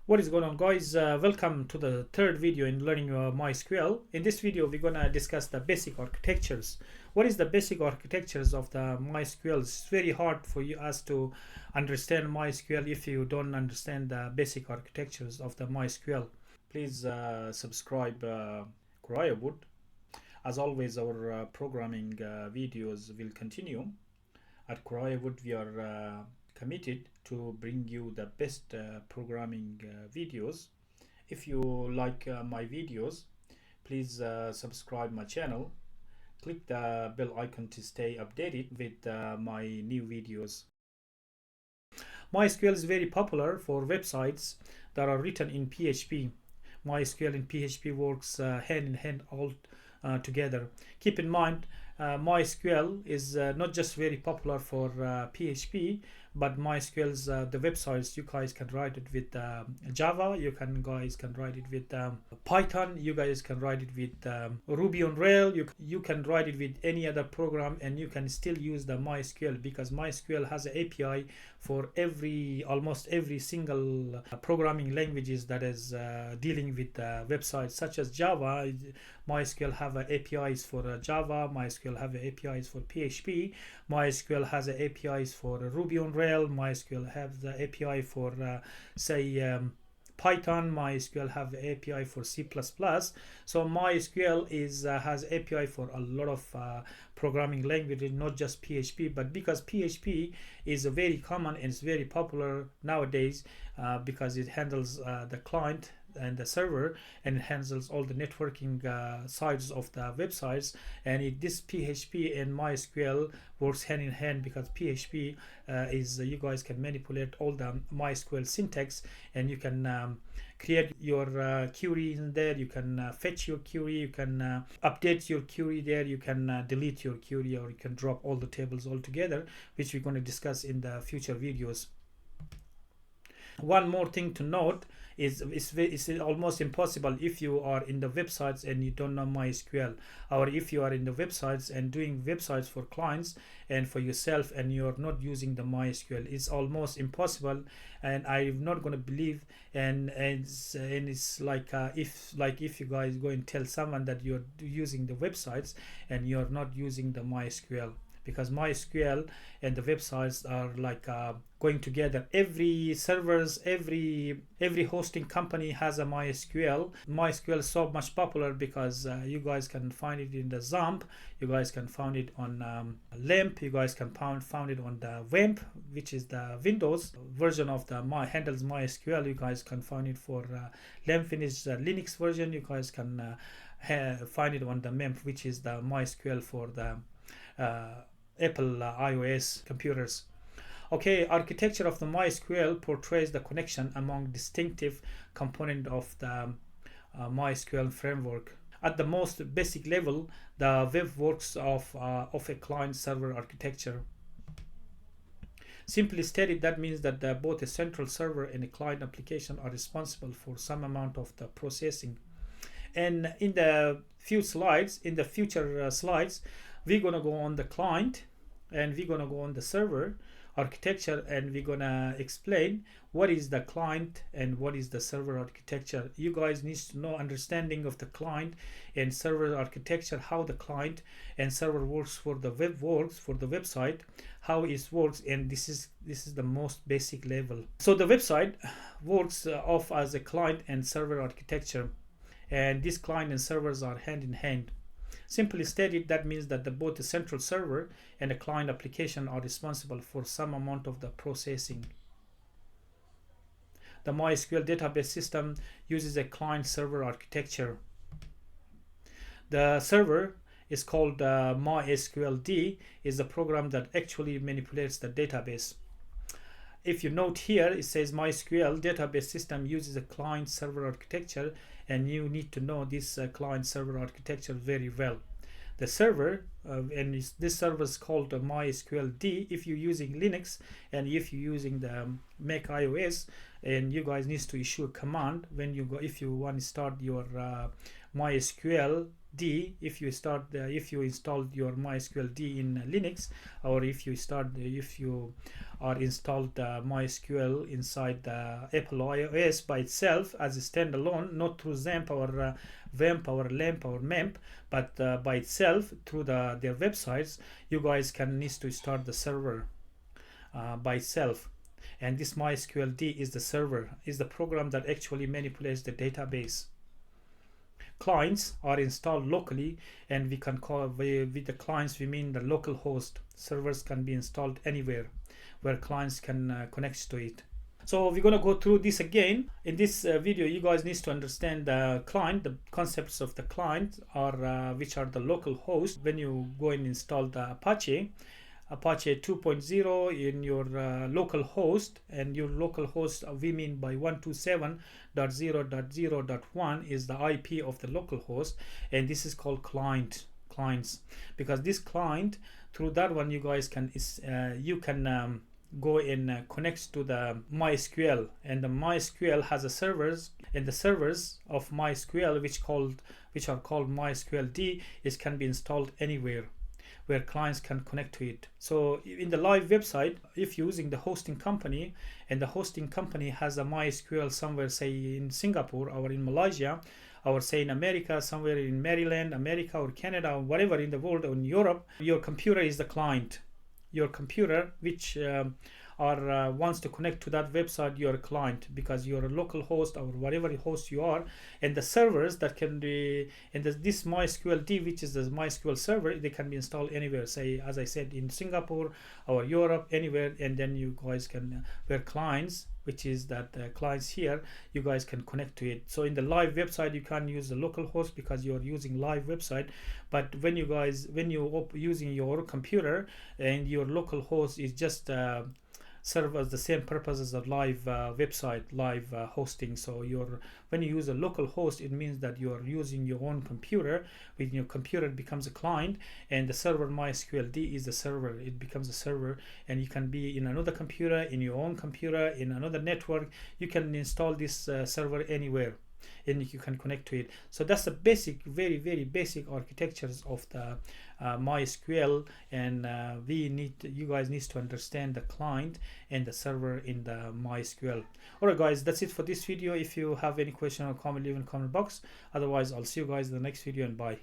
What is going on, guys? Welcome to the third video in learning MySQL. In this video we're gonna discuss the basic architectures. What is the basic architectures of the MySQL? It's very hard for us to understand MySQL if you don't understand the basic architectures of the MySQL. Please subscribe Wood. As always, our programming videos will continue. At Wood, we are committed to bring you the best programming videos. If you like my videos, please subscribe my channel. Click the bell icon to stay updated with my new videos. MySQL is very popular for websites that are written in PHP. MySQL and PHP works hand in hand all together. Keep in mind, MySQL is not just very popular for PHP, but MySQL's the websites you guys can write it with Java. Guys can write it with Python. You guys can write it with Ruby on Rails. You can write it with any other program, and you can still use the MySQL because MySQL has an API for almost every single programming languages that is dealing with websites, such as Java. MySQL have APIs for Java. MySQL have APIs for PHP. MySQL has APIs for Ruby on Rails. MySQL have the API for Python. MySQL have API for C++. So MySQL has API for a lot of programming languages, not just PHP. But because PHP is very common and it's very popular nowadays, because it handles the client and the server, and it handles all the networking sides of the websites, and this PHP and MySQL works hand in hand because PHP is you guys can manipulate all the MySQL syntax, and you can create your query in there. You can fetch your query, you can update your query there, you can delete your query, or you can drop all the tables altogether, which we're going to discuss in the future videos. One more thing to note is it's almost impossible if you are in the websites and you don't know MySQL, or if you are in the websites and doing websites for clients and for yourself and you're not using the MySQL. It's almost impossible, and I'm not going to believe, and it's like if you guys go and tell someone that you're using the websites and you're not using the MySQL, because MySQL and the websites are like going together. Every servers, every hosting company has a MySQL. MySQL is so much popular because you guys can find it in the XAMPP, you guys can find it on LAMP, you guys can find it on the WAMP, which is the Windows version of the handles MySQL. You guys can find it for LAMP, which is the Linux version. You guys can find it on the MEMP, which is the MySQL for the Apple iOS computers. Okay, architecture of the MySQL portrays the connection among distinctive components of the MySQL framework. At the most basic level, the web works of a client-server architecture. Simply stated, that means that both a central server and a client application are responsible for some amount of the processing. And in the future slides, we're gonna go on the client and we're gonna go on the server architecture, and we're gonna explain what is the client and what is the server architecture. You guys need to know understanding of the client and server architecture, how the client and server works for the website, how it works, and this is the most basic level. So the website works off as a client and server architecture, and this client and servers are hand in hand. Simply stated, that means that both the central server and the client application are responsible for some amount of the processing. The MySQL database system uses a client-server architecture. The server is called MySQLD, is the program that actually manipulates the database. If you note here, it says MySQL database system uses a client-server architecture, and you need to know this client-server architecture very well. The server, and this server is called MySQLD if you're using Linux, and if you're using the Mac iOS, and you guys need to issue a command when you go, if you want to start your MySQL D, if you installed your MySQL D in Linux, or if you are installed MySQL inside the Apple iOS by itself as a standalone, not through XAMPP or VAMP or LAMP or MEMP, but by itself through their websites, you guys need to start the server by itself. And this MySQL D is the server, is the program that actually manipulates the database. Clients are installed locally, and we can call with the clients we mean the local host. Servers can be installed anywhere where clients can connect to it. So we're going to go through this again. In this video, you guys need to understand the client. The concepts of the client are which are the local host. When you go and install the Apache 2.0 in your local host, and your local host we mean by 127.0.0.1 is the IP of the local host, and this is called clients, because this client, through that one you guys can go and connect to the MySQL, and the MySQL has a servers, and the servers of MySQL which are called MySQL D can be installed anywhere where clients can connect to it. So in the live website, if you're using the hosting company, and the hosting company has a MySQL somewhere, say in Singapore or in Malaysia, or say in America, somewhere in Maryland, America or Canada, or whatever in the world, or in Europe, your computer is the client. Your computer which wants to connect to that website, your client, because you're a local host or whatever host you are, and the servers that can be in this MySQL D, which is the MySQL server, they can be installed anywhere, say as I said in Singapore or Europe, anywhere, and then you guys can where clients, which is that clients here, you guys can connect to it. So in the live website you can't use the local host because you're using live website, but when you're using your computer, and your local host is just serve as the same purpose as a live website, live hosting. So when you use a local host, it means that you are using your own computer. With your computer, it becomes a client, and the server MySQL D is the server. It becomes a server, and you can be in another computer, in your own computer, in another network. You can install this server anywhere, and you can connect to it. So that's the basic, very basic architectures of the MySQL, and you guys need to understand the client and the server in the MySQL. Alright guys, that's it for this video. If you have any question or comment, leave in the comment box. Otherwise, I'll see you guys in the next video, and bye.